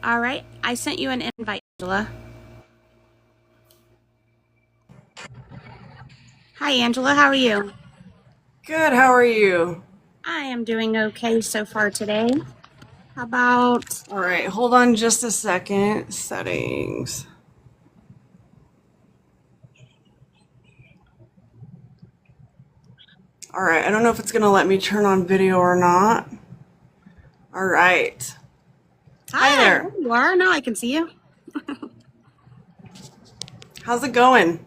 All right, I sent you an invite, Angela. Hi, Angela. How are you? Good, how are you? I am doing okay so far today. How about? All right, hold on just a second. Settings. All right, I don't know if it's going to let me turn on video or not. All right. Hi Hi, there there. you are. Now I can see you. How's it going?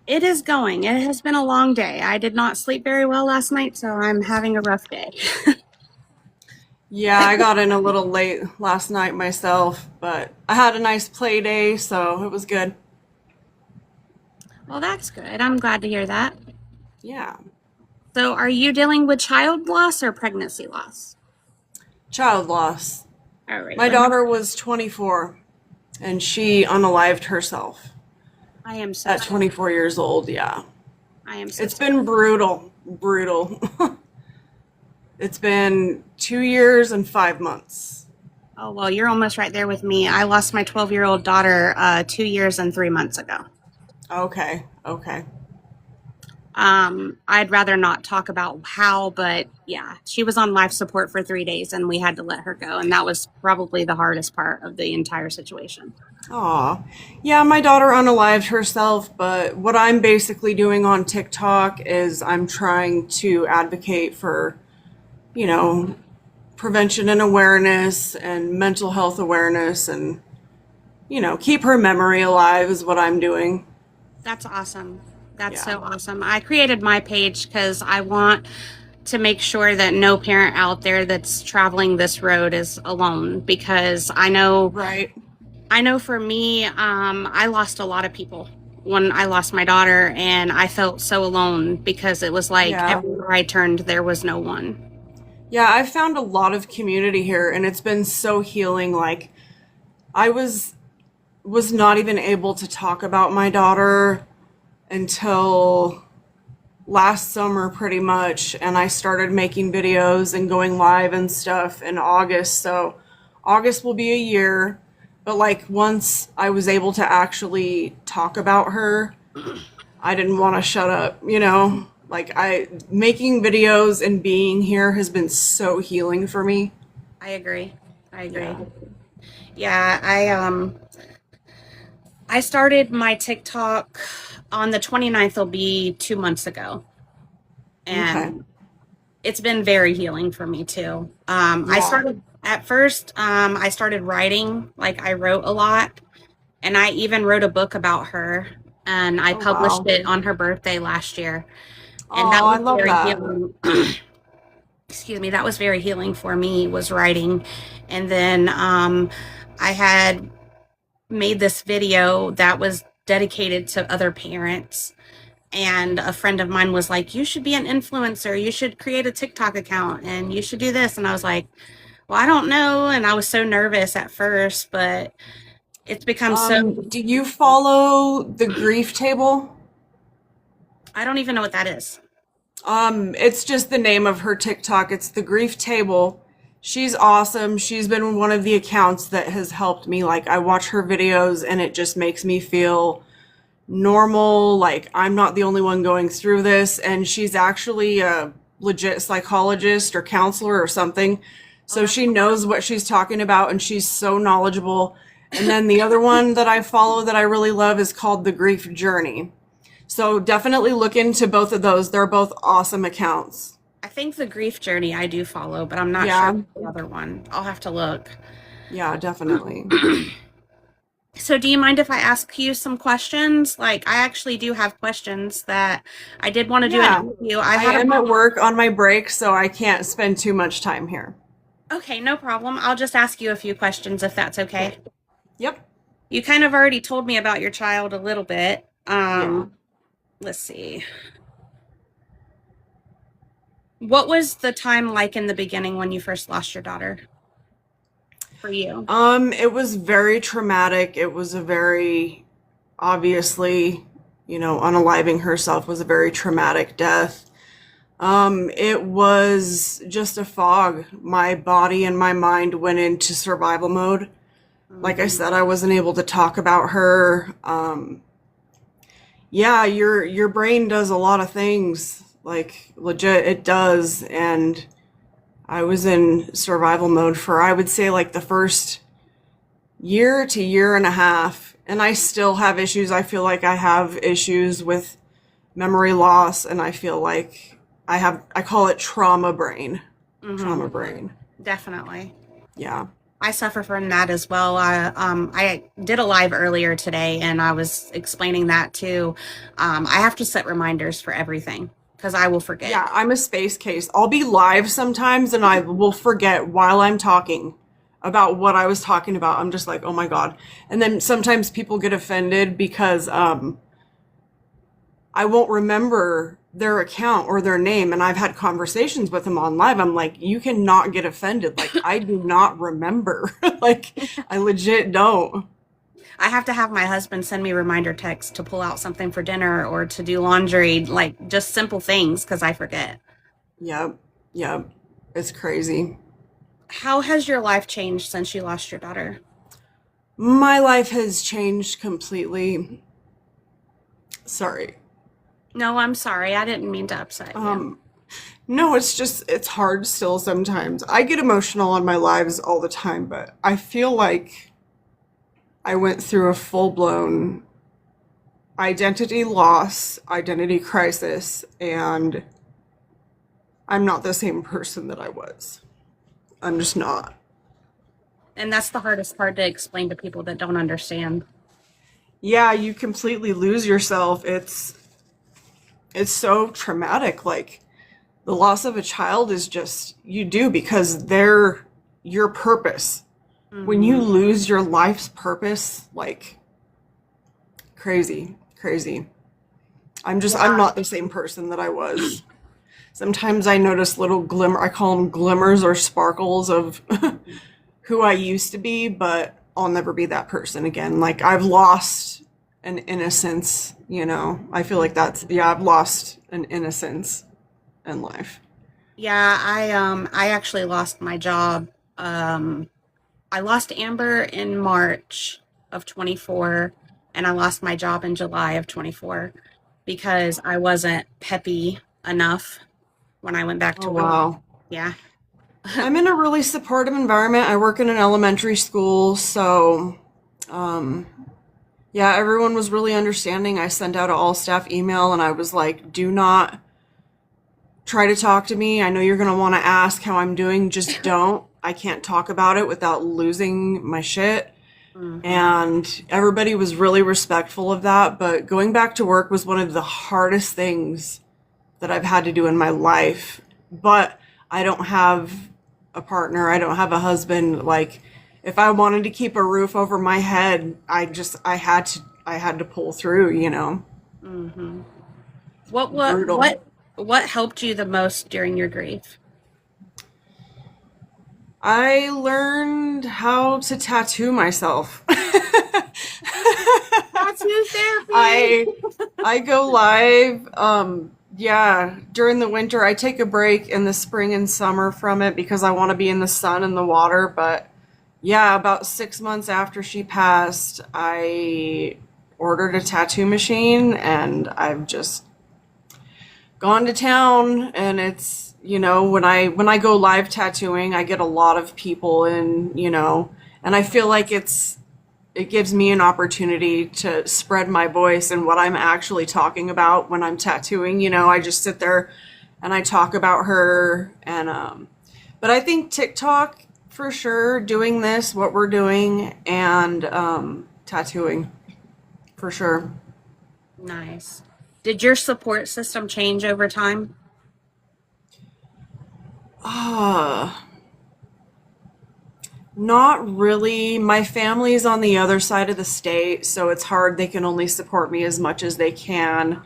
It is going. It has been a long day. I did not sleep very well last night, so I'm having a rough day. Yeah, I got in a little late last night myself, but I had a nice play day, so it was good. Well, that's good. I'm glad to hear that. Yeah. So, are you dealing with child loss or pregnancy loss? Child loss. All right. My daughter was 24 and she unalived herself I am so at sorry. 24 years old. Yeah. I am so It's sorry. been brutal. Brutal. It's been 2 years and 5 months. Oh, well, you're almost right there with me. I lost my 12-year-old daughter 2 years and 3 months ago. Okay, okay. I'd rather not talk about how, but yeah, she was on life support for 3 days and we had to let her go. And that was probably the hardest part of the entire situation. Aw. Yeah, my daughter unalived herself, but what I'm basically doing on TikTok is I'm trying to advocate for, you know, prevention and awareness and mental health awareness and, keep her memory alive is what I'm doing. That's awesome. That's Yeah. so awesome. I created my page because I want to make sure that no parent out there that's traveling this road is alone because Right. I know for me, I lost a lot of people when I lost my daughter, and I felt so alone because it was like Yeah. everywhere I turned, there was no one. Yeah, I've found a lot of community here and it's been so healing. Like I was not even able to talk about my daughter until last summer pretty much, and I started making videos and going live and stuff in August. So August will be a year, but like once I was able to actually talk about her, I didn't want to shut up. Like I making videos and being here has been so healing for me. I agree. I agree. Yeah. Yeah, I started my TikTok on the 29th, will be 2 months ago. Okay. And it's been very healing for me too. I Yeah. started at first, I started writing, like I wrote a lot, and I even wrote a book about her, and I Oh published wow. it on her birthday last year. And that Oh, I was love very that. healing. Excuse me, that was very healing for me, was writing. And then I had made this video that was dedicated to other parents. And a friend of mine was like, "You should be an influencer. You should create a TikTok account and you should do this." And I was like, "Well, I don't know." And I was so nervous at first, but it's become so, Do you follow the grief table? I don't even know what that is. It's just the name of her TikTok. It's the grief table. She's awesome. She's been one of the accounts that has helped me. Like I watch her videos and it just makes me feel normal, like I'm not the only one going through this. And she's actually a legit psychologist or counselor or something. Oh, So that's she knows what she's talking about and she's so knowledgeable. And then the other one that I follow that I really love is called The Grief Journey. So definitely look into both of those. They're both awesome accounts. I think the grief journey I do follow, but I'm not sure Yeah, about the other one. I'll have to look. yeah, definitely. So, do you mind if I ask you some questions? Like, I actually do have questions that I did want to do an Yeah, interview. I I had am a, at work on my break, so I can't spend too much time here. okay, no problem. I'll just ask you a few questions if that's Okay. okay. Yep. You kind of already told me about your child a little bit. Yeah. Let's see. What was the time like in the beginning when you first lost your daughter for you? It was very traumatic. It was a very, obviously, unaliving herself was a very traumatic death. It was just a fog. My body and my mind went into survival mode. Like I Hmm. said, I wasn't able to talk about her. Yeah, your brain does a lot of things. Like legit, it does. And I was in survival mode for I would say like the first year to year and a half. And I still have issues. I feel like I have issues with memory loss, and I feel like I call it trauma brain. Hmm. Trauma brain. Definitely. Yeah. I suffer from that as well. I did a live earlier today, and I was explaining that too. I have to set reminders for everything because I will forget. Yeah, I'm a space case. I'll be live sometimes and I will forget while I'm talking about what I was talking about. I'm just like, "Oh my God." And then sometimes people get offended because I won't remember their account or their name, and I've had conversations with them on live. I'm like, "You cannot get offended. Like I do not remember." Like I legit don't. I have to have my husband send me reminder texts to pull out something for dinner or to do laundry, like just simple things because I forget. Yep. Yep. It's crazy. How has your life changed since you lost your daughter? My life has changed completely. Sorry. No, I'm sorry. I didn't mean to upset you. Um, no, it's just, it's hard still sometimes. I get emotional on my lives all the time, but I feel like I went through a full-blown identity loss, identity crisis, and I'm not the same person that I was. I'm just not. And that's the hardest part to explain to people that don't understand. Yeah, you completely lose yourself. It's so traumatic. Like the loss of a child is just you do because they're your purpose. When you Hmm. lose your life's purpose, like crazy, crazy. I'm Yeah. not the same person that I was. Sometimes I notice little glimmer, I call them glimmers or sparkles of who I used to be, but I'll never be that person again. Like I've lost an innocence, you know. I feel like that's yeah, I've lost an innocence in life. Yeah, I actually lost my job. Um I lost Amber in March of 24 and I lost my job in July of 24 because I wasn't peppy enough when I went back Oh to work. wow. Yeah. I'm in a really supportive environment. I work in an elementary school, so um yeah, everyone was really understanding. I sent out an all staff email and I was like, "Do not try to talk to me. I know you're going to want to ask how I'm doing. Just don't. I can't talk about it without losing my shit." Hmm. And everybody was really respectful of that. But going back to work was one of the hardest things that I've had to do in my life. But I don't have a partner, I don't have a husband. Like, if I wanted to keep a roof over my head, I had to pull through, you know? Hmm. What what Brutal. what what helped you the most during your grief? I learned how to tattoo myself. Tattoo therapy. I I go live yeah, during the winter. I take a break in the spring and summer from it because I want to be in the sun and the water, but yeah, about 6 months after she passed, I ordered a tattoo machine and I've just gone to town. And it's, you know, when I go live tattooing, I get a lot of people in, you know, and I feel like it gives me an opportunity to spread my voice and what I'm actually talking about when I'm tattooing. You know, I just sit there and I talk about her. And but I think TikTok for sure, doing this, what we're doing, and tattooing for sure. Nice. Did your support system change over time? Ah, not really. My family's on the other side of the state, so it's hard. They can only support me as much as they can.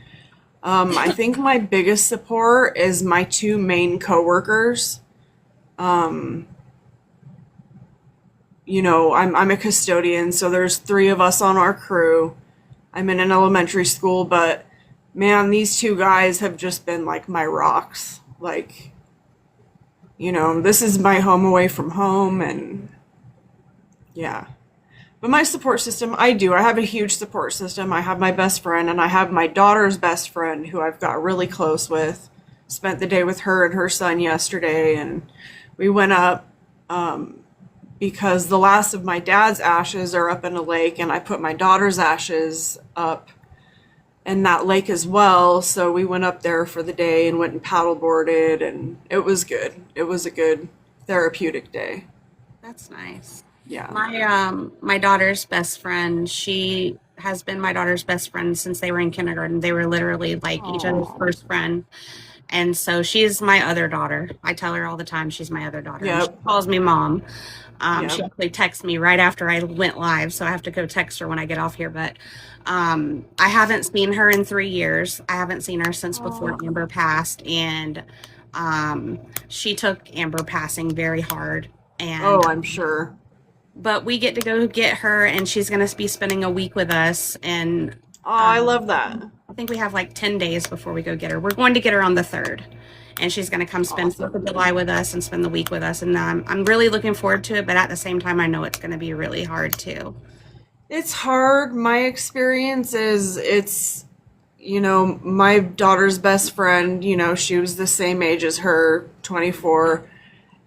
I think my biggest support is my two main coworkers. You know, I'm a custodian, so there's three of us on our crew. I'm in an elementary school, but man, these two guys have just been like my rocks. Like, this is my home away from home, and yeah. But my support system, I do. I have a huge support system. I have my best friend, and I have my daughter's best friend who I've got really close with. Spent the day with her and her son yesterday, and we went up because the last of my dad's ashes are up in a lake, and I put my daughter's ashes up in that lake as well. So we went up there for the day and went and paddleboarded, and it was good. It was a good therapeutic day. That's nice. Yeah. My daughter's best friend, she has been my daughter's best friend since they were in kindergarten. They were literally like each other's Aw. first friend. And so she's my other daughter. I tell her all the time she's my other daughter. And she Yep. calls me mom. She Yep. actually texts me right after I went live, so I have to go text her when I get off here. But I haven't seen her in 3 years. I haven't seen her since before Aw. Amber passed, and she took Amber passing very hard. Oh, And I'm sure. but we get to go get her, and she's going to be spending a week with us. And Oh, I love that. I think we have like 10 days before we go get her. We're going to get her on the 3rd, and she's going to come spend 4th of Awesome. July with us and spend the week with us. And I'm really looking forward to it, but at the same time, I know it's going to be really hard too. It's hard. My experience is my daughter's best friend, she was the same age as her, 24,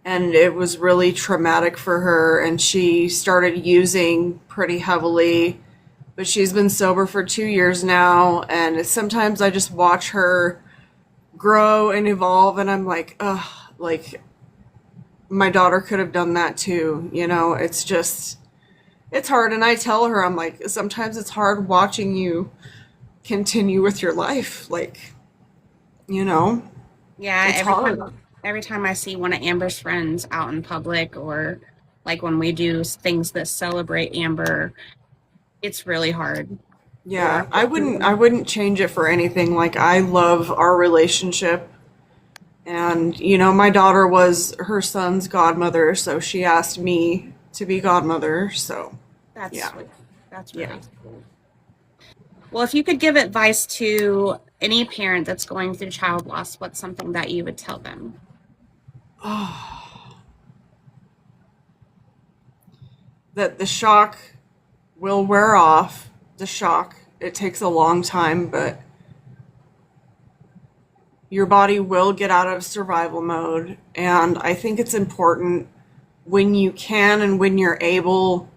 and it was really traumatic for her, and she started using pretty heavily, but she's been sober for 2 years now, and sometimes I just watch her grow and evolve, and I'm like, ugh, like my daughter could have done that too. It's hard. And I tell her, I'm like, sometimes it's hard watching you continue with your life. Like, you know, Yeah, it's hard. every time I see one of Amber's friends out in public, or like when we do things that celebrate Amber, it's really hard Yeah, for I wouldn't change it for anything. Like, I love our relationship. And, my daughter was her son's godmother, so she asked me to be godmother. So, that's yeah, sweet. That's yeah. really sweet. Well, if you could give advice to any parent that's going through child loss, what's something that you would tell them? That the shock will wear off. The shock, it takes a long time, but your body will get out of survival mode. And I think it's important when you can and when you're able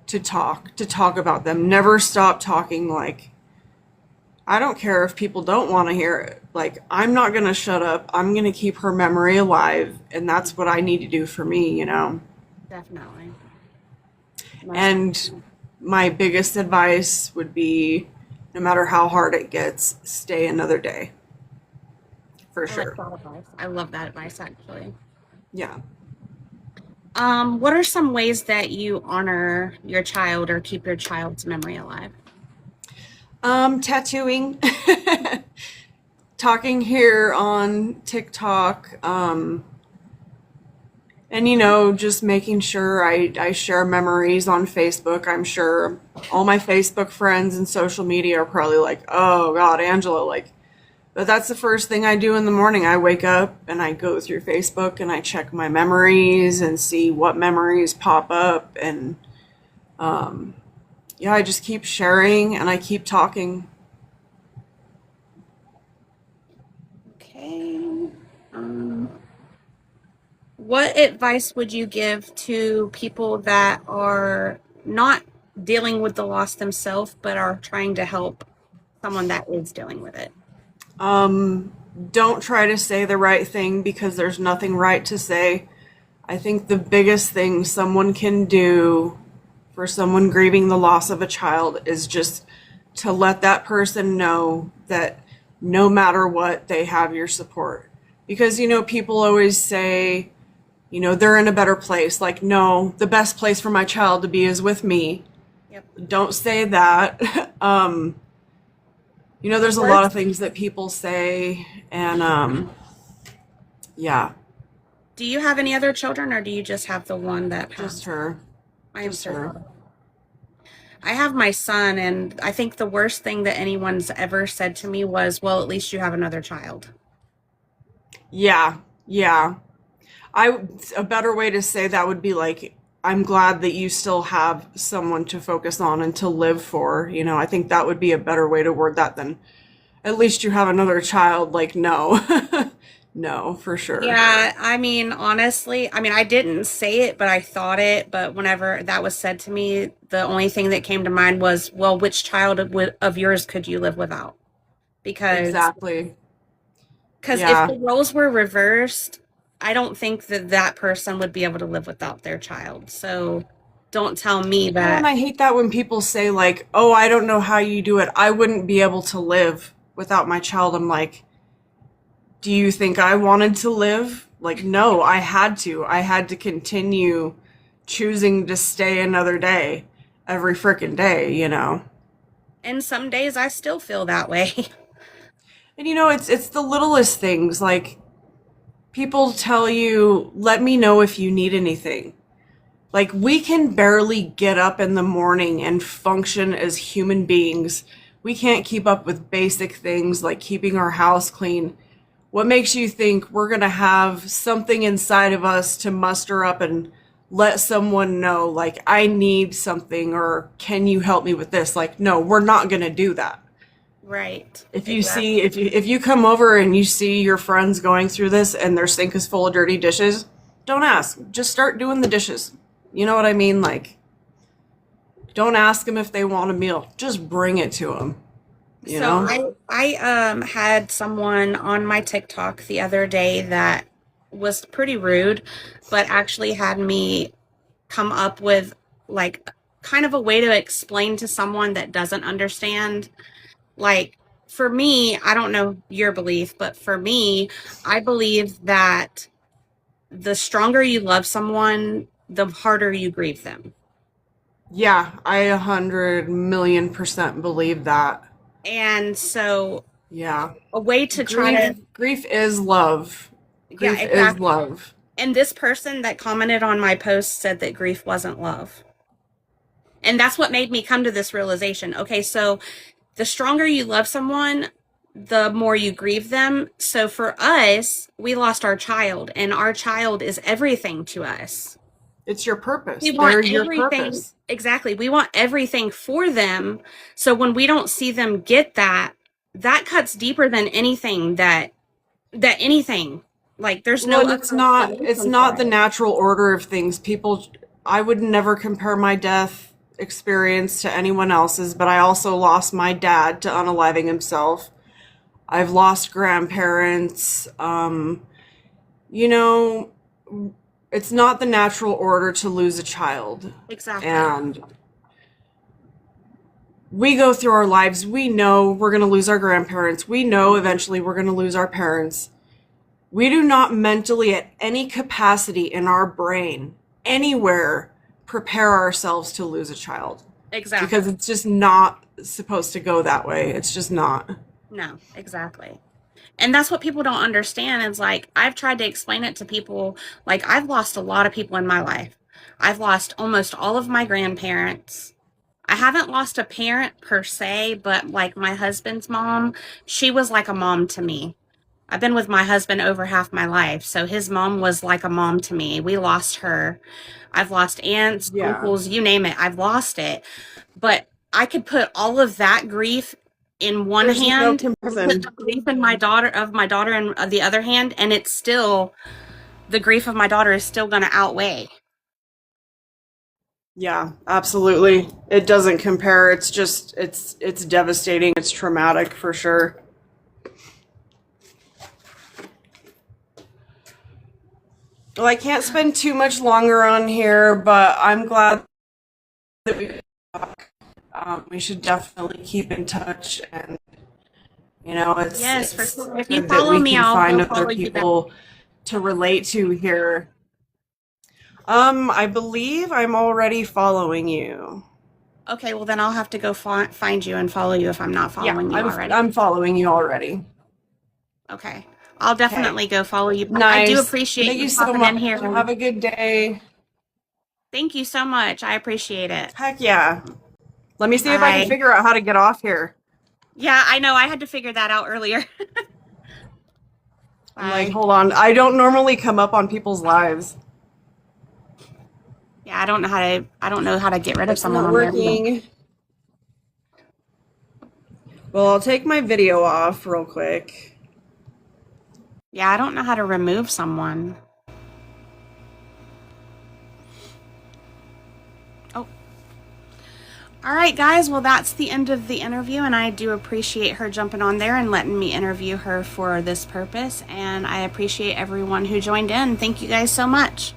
to talk about them. Never stop talking. Like, I don't care if people don't want to hear it. Like, I'm not going to shut up. I'm going to keep her memory alive. And that's what I need to do for me. Definitely. Most And my biggest advice would be, no matter how hard it gets, stay another day. For I like sure. that advice. I love that advice, actually. Yeah. What are some ways that you honor your child or keep your child's memory alive? Tattooing. Talking here on TikTok. And just making sure I share memories on Facebook. I'm sure all my Facebook friends and social media are probably like, oh God, Angela, like, but that's the first thing I do in the morning. I wake up and I go through Facebook and I check my memories and see what memories pop up. And yeah, I just keep sharing and I keep talking. Okay. Um, what advice would you give to people that are not dealing with the loss themselves, but are trying to help someone that is dealing with it? Don't try to say the right thing because there's nothing right to say. I think the biggest thing someone can do for someone grieving the loss of a child is just to let that person know that no matter what, they have your support. Because, people always say, they're in a better place. Like, no, the best place for my child to be is with me. Yep. Don't say that. There's a lot of things that people say, and yeah, Do you have any other children, or do you just have the one that just passed? her, I am just so her. sorry. I have my son, and I think the worst thing that anyone's ever said to me was, well, at least you have another child. Yeah, yeah. A better way to say that would be like, I'm glad that you still have someone to focus on and to live for. I think that would be a better way to word that than at least you have another child. Like, no, no, for sure. Yeah, I mean, honestly, I mean, I didn't say it, but I thought it. But whenever that was said to me, the only thing that came to mind was, well, which child of yours could you live without? Because Exactly. if Yeah. the roles were reversed, I don't think that that person would be able to live without their child. So don't tell me And that. I hate that when people say, like, oh, I don't know how you do it. I wouldn't be able to live without my child. I'm like, do you think I wanted to live? Like, no, I had to. I had to continue choosing to stay another day every freaking day. And some days I still feel that way. And it's the littlest things. Like, people tell you, let me know if you need anything. Like, we can barely get up in the morning and function as human beings. We can't keep up with basic things like keeping our house clean. What makes you think we're going to have something inside of us to muster up and let someone know, like, I need something, or can you help me with this? Like, no, we're not going to do that. Right. If you see, Exactly. if you come over and you see your friends going through this and their sink is full of dirty dishes, don't ask. Just start doing the dishes. You know what I mean? Like, don't ask them if they want a meal. Just bring it to them. You So know? I had someone on my TikTok the other day that was pretty rude, but actually had me come up with like kind of a way to explain to someone that doesn't understand. Like for me, I don't know your belief, but for me, I believe that the stronger you love someone, the harder you grieve them. Yeah, I 100 million% believe that. And so Yeah. a way to try Grief to, grief is love. yeah, Grief is exactly. love. And this person that commented on my post said that grief wasn't love. And that's what made me come to this realization. Okay, so the stronger you love someone, the more you grieve them. So for us, we lost our child, and our child is everything to us. It's your We purpose. want They're your everything, purpose. exactly. We want everything for them. So when we don't see them get that, that cuts deeper than anything that anything. Like there's Well, no and other it's explanation for not the it. natural order of things. I would never compare my death experience to anyone else's, but I also lost my dad to unaliving himself. I've lost grandparents. You know, it's not the natural order to lose a child. Exactly. And we go through our lives, we know we're going to lose our grandparents. We know eventually we're going to lose our parents. We do not mentally, at any capacity in our brain, anywhere, prepare ourselves to lose a child because Exactly. it's just not supposed to go that way. It's just not. No, exactly. And that's what people don't understand. Is like I've tried to explain it to people. Like I've lost a lot of people in my life. I've lost almost all of my grandparents. I haven't lost a parent per se, but like my husband's mom, she was like a mom to me. I've been with my husband over half my life, so his mom was like a mom to me. We lost her. I've lost aunts, Yeah. uncles, you name it. I've lost it. But I could put all of that grief in one There's no hand, put comparison. the grief in my daughter in the other hand, and it's still the grief of my daughter is still going to outweigh. Yeah, absolutely. It doesn't compare. It's just it's devastating. It's traumatic for sure. Well, I can't spend too much longer on here, but I'm glad that we should definitely keep in touch, and it's Yes, for it's sure. If you good that follow we me, can I'll find go other follow you back. people to relate to here. I believe I'm already following you. Okay, well then I'll have to go find you and follow you if I'm not Yeah, following you I'm already. I'm following you already. Okay. I'll Okay. definitely go follow you back. I do Nice. appreciate Thank you you so popping much. in here. Have a good day. Thank you so much. I appreciate it. Heck yeah. Let me see if I can Bye. figure out how to get off here. Yeah, I know. I had to figure that out earlier. I'm like, Bye. hold on. I don't normally come up on people's lives. Yeah, I don't know how to get rid of It's someone not on there. working. Well, I'll take my video off real quick. Yeah, I don't know how to remove someone. Oh. All right, guys. Well, that's the end of the interview, and I do appreciate her jumping on there and letting me interview her for this purpose. And I appreciate everyone who joined in. Thank you guys so much.